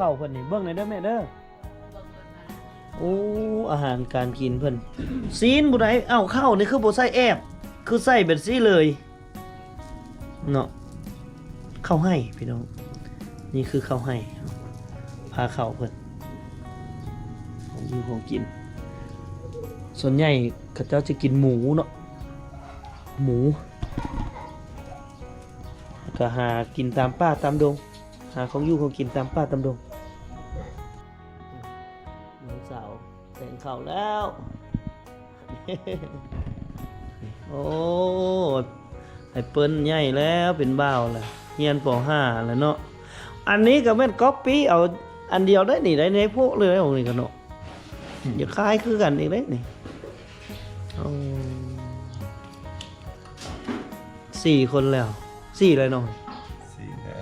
ข้าวเพิ่นนี่เบิ่งหน่อยเด้อแม่เด้อโอ้อาหารการกินเพิ่นซีนบ่ได้เอ้าข้าวนี่คือบ่ใส่แอบคือใส่แบบซี่เลยเนาะข้าวให้พี่น้องนี่คือข้าวให้พาข้าวเพิ่นของอยู่ของกินส่วนใหญ่เขาเจ้าจะกินหมูเนาะหมูก็หากินตามป่าตามดงหาของอยู่ของกินตามป่าตามดงน้องสาวแต่งข้าวแล้ว โอ้ไอ้เปิ้นใหญ่แล้วเป็นบ่าวแล้วเรียนป .5 แล้วเนาะอันนี้ก็แม่นก๊อปปี้เอาอันเดียวได้นี่ได้ในพวกเลยของนี่กันเนาะอย่าคล้ายคือกันอีกได้นี่4 คนแล้ว4เลยเนาะ4แล้ว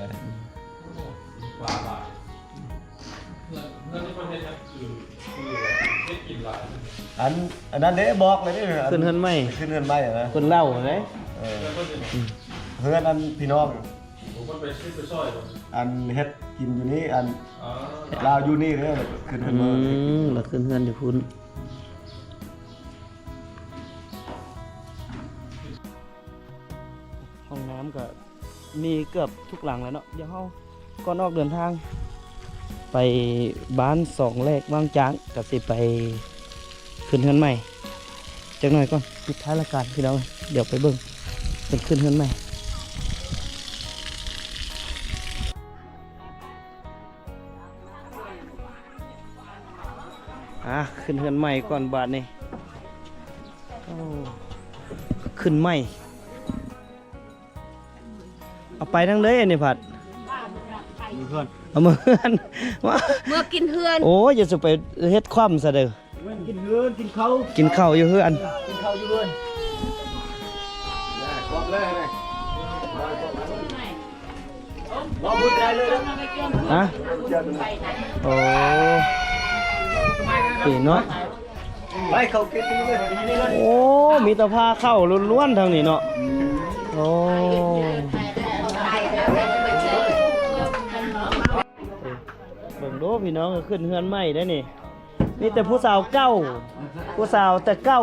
อันนั้นเด้บอกเลยนี่ขึ้นเฮือนใหม่ ขึ้นเฮือนใหม่เหรอคนเล่าไหมเฮือนอันพี่น้องอันเฮ็ดกินอยู่นี่อันลาวอยู่นี่เด้อขึ้นเฮือนมาแล้วขึ้นเฮือนอยู่พุ่นห้องน้ำก็มีเกือบทุกหลังแล้วเนาะเดี๋ยวเฮาก่อนออกเดินทางไปบ้าน2แรกว่างจ้างก็สิไปขึ้นเฮือนใหม่จักหน่อยก่อนปิดท้ายรายการพี่น้องเดี๋ยวไปเบิ่งเป็นขึ้นเฮือนใหม่ขึ้นเฮือนใหม่ก่อนบาทนี่ขึ้นใหม่เอาไปทั้งเลยอันนี้ผัดเอามือเฮือนเมื่อกินเฮือนโอ้ยอย่าจะไปเฮ็ดคว่ำซะเด้อกินเฮือนกินข้าวอยู่เฮือนกินข้าวอยู่เฮือนครบเลยไงรอพูดได้เลยฮะโอ้ปีเนาะไปเขากินเลย โอ้มีแต่ผ้าเข้าล้วนๆทางนี้เนาะโอ้เบิ่งดูพี่น้องก็ขึ้นเฮือนใหม่ได้นี่มีแต่ผู้สาวเก้าผู้สาวแต่เก้า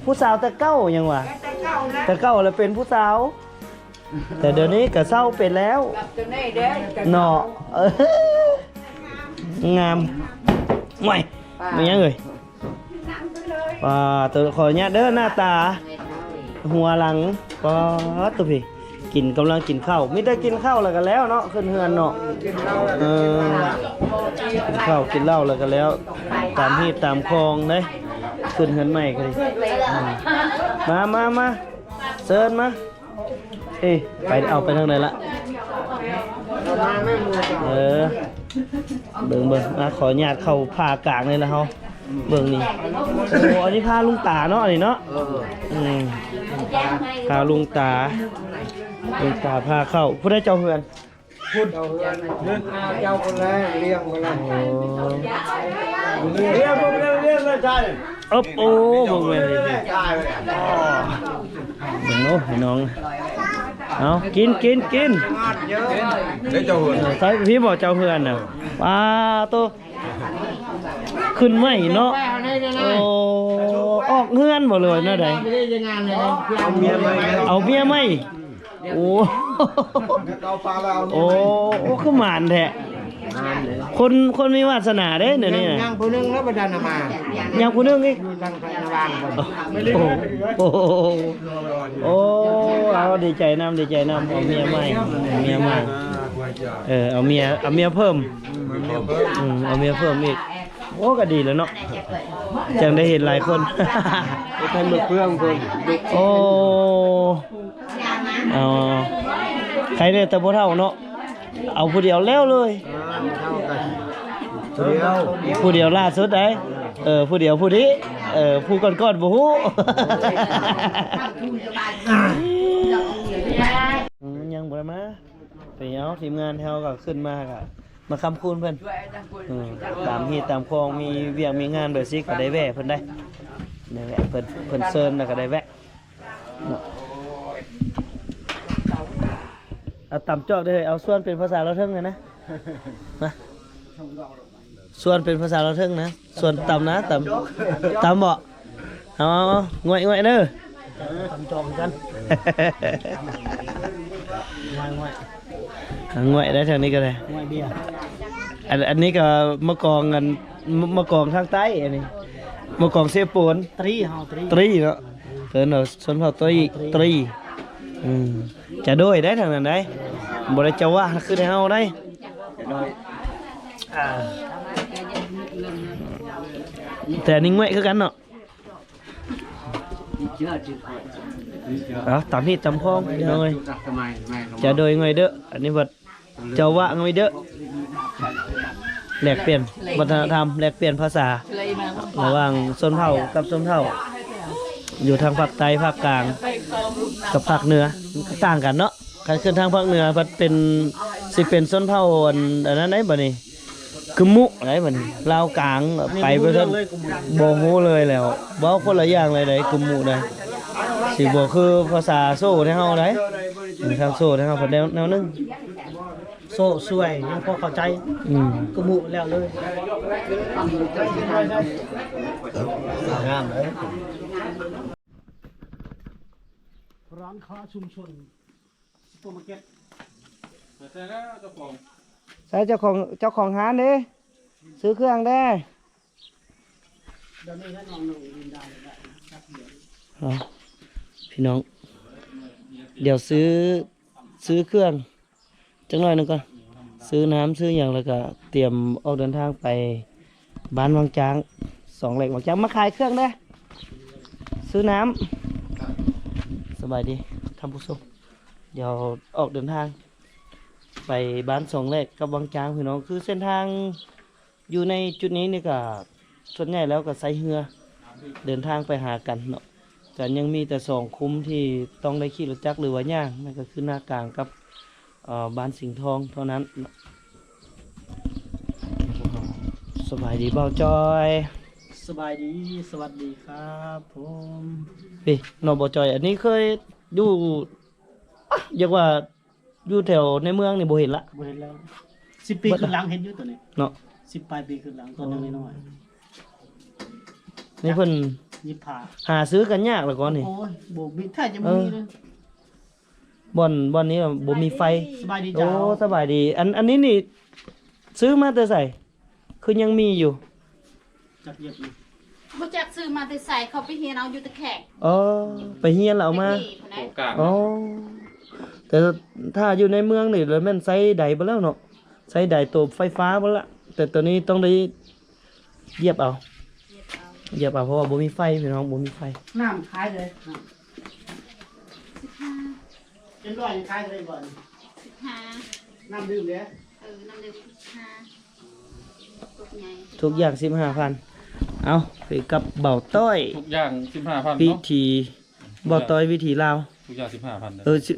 ผู้สาวแต่เก้ายังวะแต่เก้าแล้วเป็นผู้สาวแต่เดี๋ยวนี้ก็เศร้าเป็นแล้วเนาะงามไม่ยังเลยตัวขอเนี้ยเด้อหน้าตาหัวหลังตัวพี่กินกำลังกินข้าวไม่ได้กินข้าวแล้วกันแล้วเนาะขึ้นเฮือนเนาะข้าวกินเหล้าแล้วกันแล้วตามที่ตามคลองเลยขึ้นเฮือนใหม่กันดิมาเซิร์นมาไปเอาไปทางไหนละเบิ่งขอญาติเข้าผ่ากลางเลยแล้วเขาเบิ่งนี่โอ้อันนี้พาลุงตาเนาะนี่เนาะพาลุงตาพาเข้าผู้ได้เจ้าเฮือนพูดเอาเจ้าคนแรกเลี้ยงคนแรกเลี้ยงเลยใช่โอ้เบิ่งเลยเบิ่งโน้ให้น้องเอากินได้เจ้าเฮือนใช่พี่บอกเจ้าเฮือนน่ะปลาตัวขึ้นไม่เนาะโอ้ออกเฮือนบ่เลยเนาะใดเอาเมียไม่โอ้คือหมานแท้คนมีวาสนาเด้เดี๋ยวนี้ย่างผู้นึงแล้วประดานมาย่างผู้นึงอีกตั้งไฟนวางโอ้เอาดีใจน้ำเอาเมียใหม่เอาเมียเพิ่มเอาเมียเพิ่มอีกโอ้ก็ดีแล้วเนาะจังได้เห็นหลายคนท่านเพื่อนคนโอ้ใครเนี่ยแต่บ่เท่าเนาะเอาผู้เดียวแล้วเลยผู้เดียวล่าสุดได้ผู้เดียวผู้นี้ผู้ก่อนบ่ฮู้ยังบ่ได้มาไปเอาทีมงานเฮาก็ขึ้นมาก็มาคำคูณเพิ่นตามที่ตามคลองมีเวียงมีงานแบบนี้ก็ได้แวะเพิ่นได้แวะเพิ่นเซิร์นแล้วก็ได้แวะเอาต่ำจอกได้เลยเอาส่วนเป็นภาษาเราเทิงเลยนะ มาส่วนเป็นภาษาเราวเทิงนะส่วนต่ำนะต่ำบ่เอาง่วยเด้อทำจองกันง่วยได้ทางนี้ก็ได้ง่วยเบียร์อันนี้ก็มะกองกันมะกองทางใต้อันนี้มะกองเสียปนตรีเนาะเพิ่นเอาชนเผ่าตรีจะด้วยได้ทางนั้นได้บ่ได้จะว่าคือได้เฮาได้แต่นิ่งไว้คือกันเนาะตามที่จำพ้องเลยจะโดยไงเด้ออันนี้วัดเจ้าว่าไงเด้อแลกเปลี่ยนวัฒนธรรมแลกเปลี่ยนภาษาระหว่างชนเผ่ากับชนเผ่าอยู่ทางภาคใต้ภาคกลางกับภาคเหนือมันต่างกันเนาะการขึ้นทางภาคเหนือมันเป็นสิเป็นชนเผ่าอันนั้นได้บ่นี่คือมุอะไรบ่นี่ลาวกลางไปเพิ่นบ่ฮู้เลยแล้วเว้าคนละอย่างเลยได้คือมุได้สิบ่คือภาษาโซ่ให้เฮาได้ทางโซ่ให้เฮาเพิ่นแนวนึงโซ่สวยยังพอเข้าใจก็มุแล้วเลยงามเลยร้านค้าชุมชนซุปเปอร์มาร์เก็ตใช่เจ้าของร้านดิซื้อเครื่องได้พี่น้องเดี๋ยวซื้อเครื่องจังหน่อยนึงก่อนซื้อน้ำซื้ออย่างแล้วก็เตรียมออกเดินทางไปบ้านวังจ้าง2 แหล่งวังจ้างมาขายเครื่องได้ซื้อน้ำสบายดีท่านผู้ชมเดี๋ยวออกเดินทางไปบ้าน2 แหล่งกับวังจ้างพี่น้องคือเส้นทางอยู่ในจุดนี้นี่ก็ส่วนใหญ่แล้วก็ใช้เรือเดินทางไปหากันเนาะแต่ยังมีแต่2 คุ้มที่ต้องได้ขี่รถจักรหรือว่าย่างนั่นก็คือหน้ากลางกับบ้านสิงห์ทองเท่านั้นสบายดีเบาจอยสบายดีสวัสดีครับผมพี่น้องเบาจอยอันนี้เคยอยู่เรียกว่าอยู่แถวในเมืองนี่บ่เห็นละบ่เห็นแล้ว10 ปีขึ้นหลังเห็นอยู่ตัวนี้เนาะ10 ปลายปีขึ้นหลังตัวนึงน้อยนี่เพิ่นยิบผ่าหาซื้อกันยากแล้วก่อนนี่โอ้ยบ่มีถ้าจะบ่มีเลยบ่อนนี้บ่มีไฟสบายดีโอ้จ้าสบายดีอันนี้นี่ซื้อมาแต่ใส่คือยังมีอยู่จักเย็บนี่บ่จักซื้อมาแต่ใส่เขาไปเฮียนเอาอยู่ตะแขกไปเฮียนแล้วเอามาอ๋อแต่ถ้าอยู่ในเมืองนี่แล้วแม่นใช้ใดบ่แล้วเนาะใช้ใดตัวไฟฟ้าบ่ละแต่ตัวนี้ต้องได้เหยียบเอาเพราะว่าบ่มีไฟพี่น้องบ่มีไฟน้ำขายเลยเป็นร้อยขายเลยบ่15น้ำดื่มเด้น้ำดื่ม15ทุกอย่าง 15,000 เอาไปกับเบาต้อยทุกอย่าง 15,000 วิ เนาะ ธีเบาต้อยวิธีลาวทุกอย่าง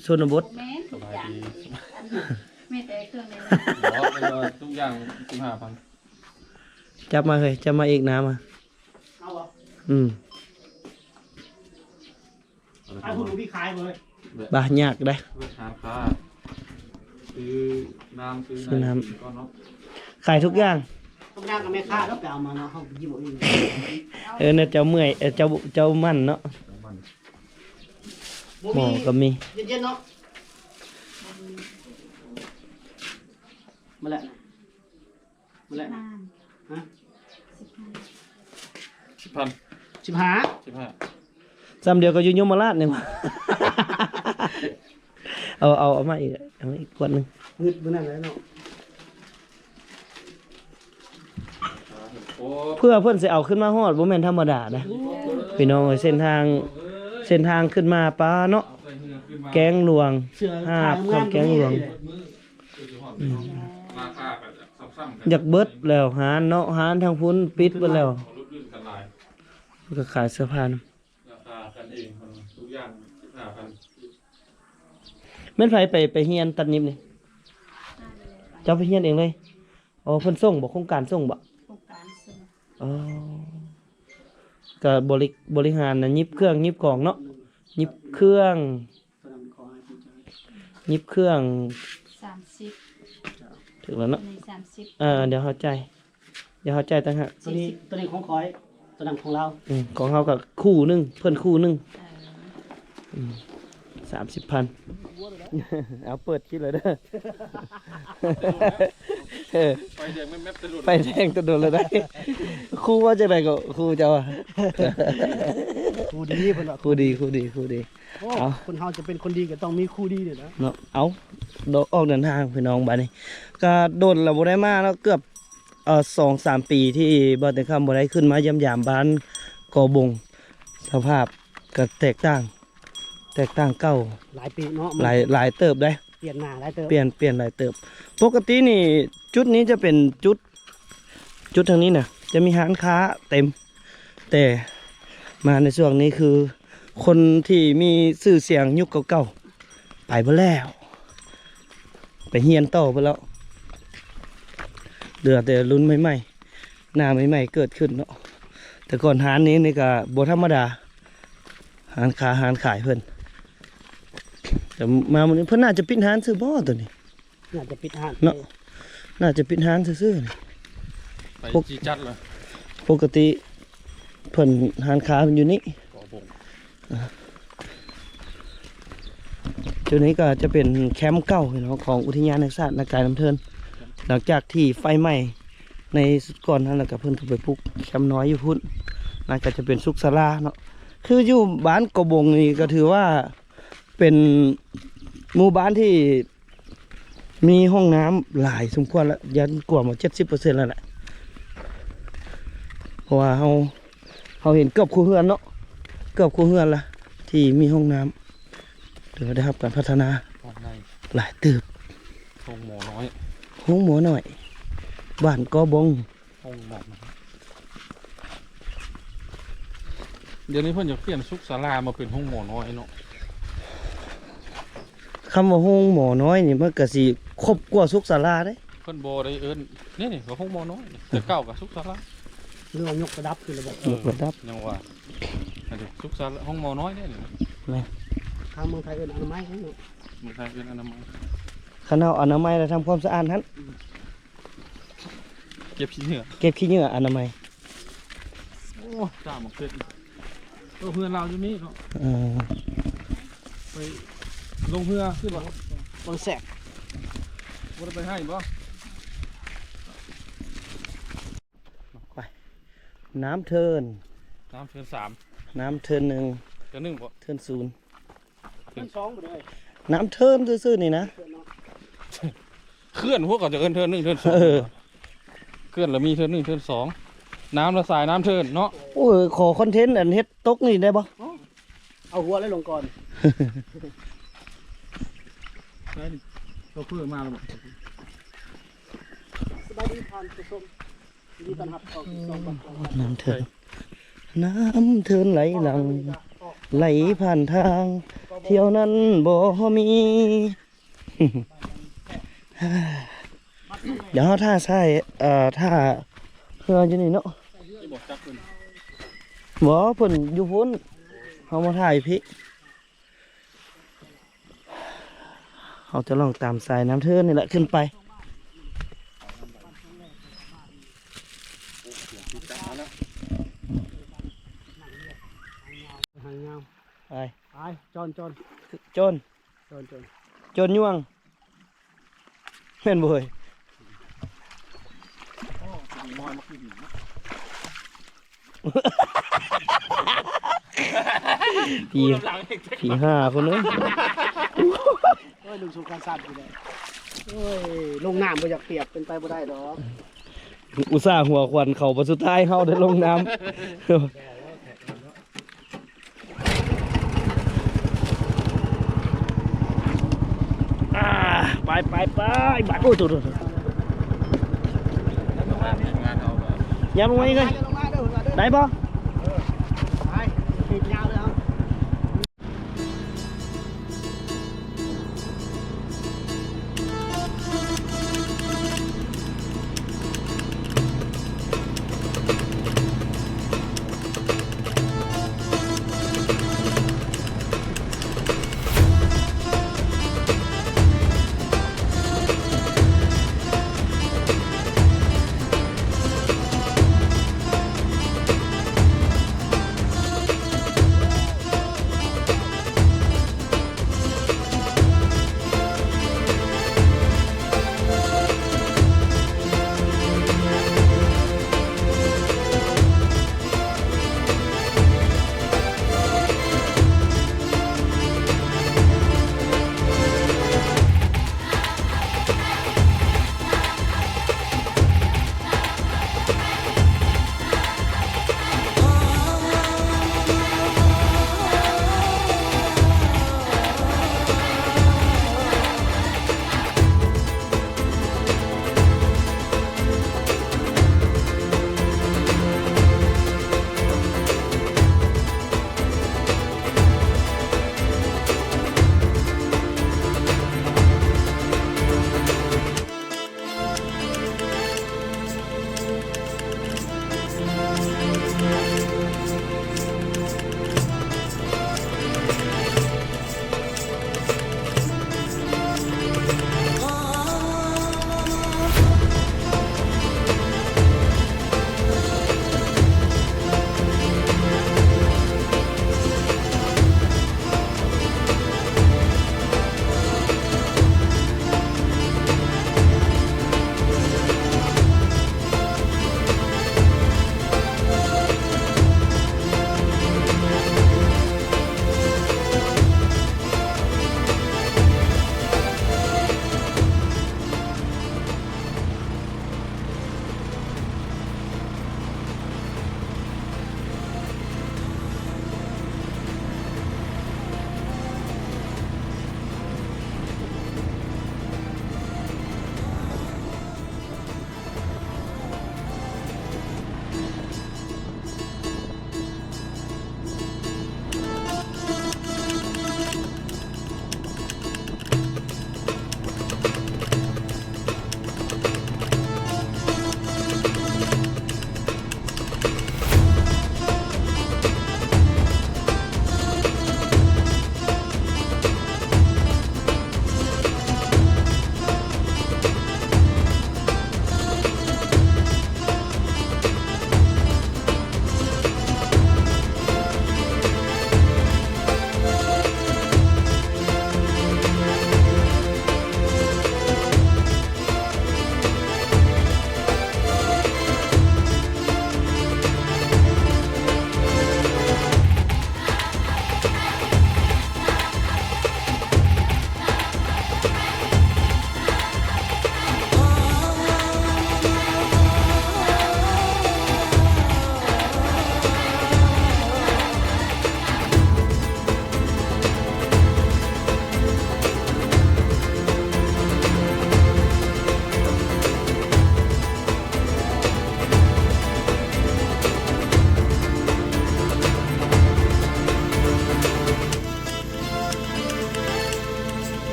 15,000 ชนบทสบายดีไม่แต่เครื่องนี้ทุกอย่าง 15,000 จับมาเลยจับมาอีกน้ำมาเอาบ่ให้คุณพี่ขายบ่เลยบ่ยากได้หาค่าซื้อน้ำซื้อน้ำก็เนาะขายทุกอย่างทุกอย่างก็ไม่ค่าแล้วไปเอามาเนาะเฮาหยิบเอาเองเนี่ยเจ้าเมื่อยเจ้ามั่นเนาะหมอก็มีเย็นๆเนาะมาแล้วฮะ15จำเดียวก็อยู่ยมราชนี่ว่าเอามาอีกขวดนึงงึดบ่นั่นเลยเนาะเพื่อเพิ่นสิเอาขึ้นมาฮอดบ่แม่นธรรมดานะพี่น้องเส้นทางขึ้นมาป้าเนาะแกงหลวงคำแกงหลวงอยากเบิดแล้วหารเนาะหารทางพุ้นปิดไปแล้วก็ขายเสื้อผ้านะทุกอย่าง แม่นไปเฮียนตัดนิบนี่เจ้าไปเฮียนเองเลยอ๋อเพิ่นส่งบ่โครงการส่งบ่อ๋อก็บริหารนะยิบเครื่องยิบกล่องเนาะยิบเครื่อง30 ถึงแล้วเนาะ ใน30 เดี๋ยวเข้าใจต่างหาก ตัวนี้ของคอยตัวนั้นของเรา ของเขากับคู่หนึงเพิ่นคู่หนึง เออ 30,000 เอาเปิดคลิปเลยเด้อ ไปแดงแม่ตะลุด ไปแทงตะโดนเลยได้ครูว่าจะไหนก็ครูเจ้าอะ คู่ดีเพิ่นว่า ครูดี โอ้ เอา คนเฮาจะเป็นคนดีก็ต้องมีคู่ดีเด้อนะ เนาะเอาออกเดินทางพี่น้องบ้านนี้ก็โดนเราบ่ได้มาแล้วเกือบ2-3 ปีที่บ่ได้คำบ่ได้ขึ้นมาเยี่ยมยามบ้านกอบงสภาพก็แตกต่างเก่า หลายปีเนาะ หลายเติบได้ เปลี่ยนหน้าหลายเติม เปลี่ยนหลายเติบปกตินี่จุดนี้จะเป็นจุดทางนี้นะจะมีร้านค้าเต็ม แต่มาในช่วงนี้คือ คนที่มีชื่อเสียงยุคเก่าๆไปเบ่แล้ว ไปเฮียนต่อไปแล้วเหลือแต่รุ่นใหม่ๆหน้าใหม่ๆเกิดขึ้นเนาะแต่ก่อนร้านนี้นี่ก็บ่ธรรมดาร้านค้าร้านขายเพิ่นแต่มาวันนี้เพิ่นน่าจะปิดร้านซื้อบ่ตัวนี้ น่าจะปิดห้าง เนาะ น่าจะปิดร้านซื่อๆนี่ ไปจีจัดเลย ปกติเพิ่นร้านค้ามันอยู่นี่ ขอบง จุดนี้ก็จะเป็นแคมป์เก่าเนาะของอุทยานแห่งชาตินาคายน้ำเทิน หลังจากที่ไฟไหม้ในสุดก่อนนั้นแล้วก็เพิ่นก็ไปปลูกแคมป์น้อยอยู่พุ่นนั่นก็จะเป็นสุขศาลาเนาะคืออยู่บ้านกบงนี่ก็ถือว่าเป็นหมู่บ้านที่มีห้องน้ำหลายสมควรแล้วยันกว่ามา70%แล้วแหละเพราะว่าเราเห็นเกือบครัวเรือนเนาะเกือบครัวเรือนละที่มีห้องน้ำถือว่าได้รับการพัฒนา ห้องใน หลายตึบ ห้องหมอน้อย ห้องหมอหน่อยบ้านกอบง ห้องหมอน้อยเดี๋ยวนี้เพิ่นจะเปลี่ยนสุขศาลามาเป็นห้องหมอน้อยเนาะ คำว่าห้องหมอน้อยนี่มันก็สิครบกว่าสุขศาลาเด้ เพิ่นบ่ได้เอิ้นนี่ก็ห้องหมอน้อยแต่เก่ากับสุขศาลา เรื่องยกระดับขึ้นระบบ ยกระดับ ยังว่าอันนี้สุขศาลาห้องหมอน้อยเนี่ยนี่ ทางเมืองไทยเอิ้นอนามัยเนาะ มันใช้เป็นอนามัย คณะอนามัยและทำความสะอาดนั้น เก็บขี้เหงื่อ เก็บขี้เหงื่ออนามัย โอ้จ้าหมกเป็ดเพื่อนเราอยู่นี่เนาะ เออ ไปลงเรือขึ้นบ่ บางแสก บ่ได้ไปให้บ่ น้ำเทิน น้ำเชิญ3 น้ำเทินหนึ่ง เทิญ1บ่ เทินศูนย์ เป็นสองบ่ได้ น้ำเทินซื่อๆนี่นะ เคลื่อนพวกเขาจะเอิ้นเทิญ1เทิญ เออ 2เคลื่อนแล้วมีเทิญ1เทิญ2น้ำละสายน้ำเทิญเนาะ โอ้ยขอคอนเทนต์อันเฮ็ดตกนี่ได้บ่ เอาหัวแล้วลงก่อน ใช่เราเพื่อมาแล้วบ่ สบายดีผ่านผู้ชมดีต้อนรับเข้าสู่ช่องบันเทิง น้ำเทินน้ำเทินไหลหลัง ไหลผ่านทาง เที่ยวนั้นบ่มี เดี๋ยวเราท่าใช่ท่าเรืออยู่นี่เนาะ ที่บอกจักเพิ่น บ่เพิ่นอยู่พุ่นเขามาถ่ายพี่เขาจะลองตามสายน้ำเทินนี่แหละขึ้นไป หางยาว ไป ไปจอน จน จน จนยวงแม่นบ่เฮ้ย น้อยมาขึ้นเนาะ ผีห้าคนนึง โอ้ยลุงสู่การสัตว์อยู่เลยโอ้ยลงน้ำบ่อยากเปียกเป็นไปบ่ได้ดอก อุตส่าห์หัวควันเขาประสุดท้ายเฮาได้ลงน้ำ ไปบัดโอ้ยตัว งานเอาแบบ ยับลงมาอีกเลย ลงมาเด้อเด้อ ได้ปะ ไปขีดยาวเลยเอา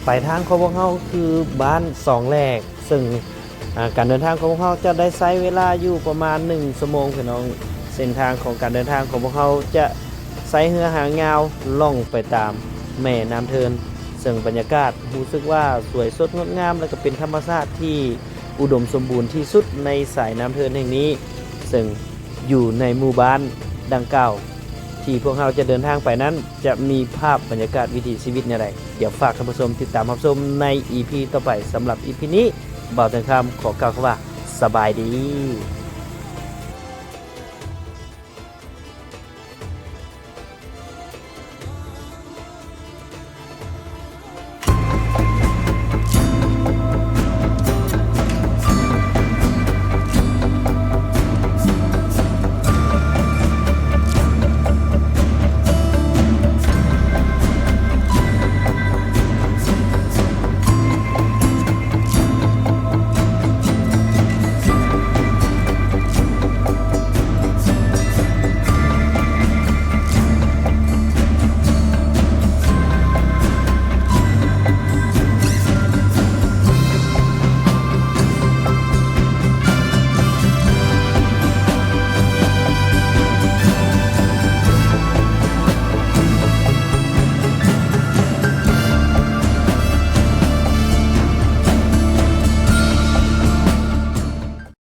ปลายทางของพวกเราคือบ้านสองแหลกซึ่งการเดินทางของพวกเราจะได้ใช้เวลาอยู่ประมาณ1ชั่วโมงพี่น้องเส้นทางของการเดินทางของพวกเราจะใช้เรือหางยาวล่องไปตามแม่น้ำเทินซึ่งบรรยากาศรู้สึกว่าสวยสดงดงามและก็เป็นธรรมชาติที่อุดมสมบูรณ์ที่สุดในสายน้ำเทินแห่งนี้ซึ่งอยู่ในหมู่บ้านดังกล่าวที่พวกเราจะเดินทางไปนั้นจะมีภาพบรรยากาศวิถีชีวิตในไรเดี๋ยวฝากท่านผู้ชมติดตามรับชมใน EP ต่อไปสำหรับ EP นี้บ่าวเติงคำขอกล่าวคำว่าสบายดี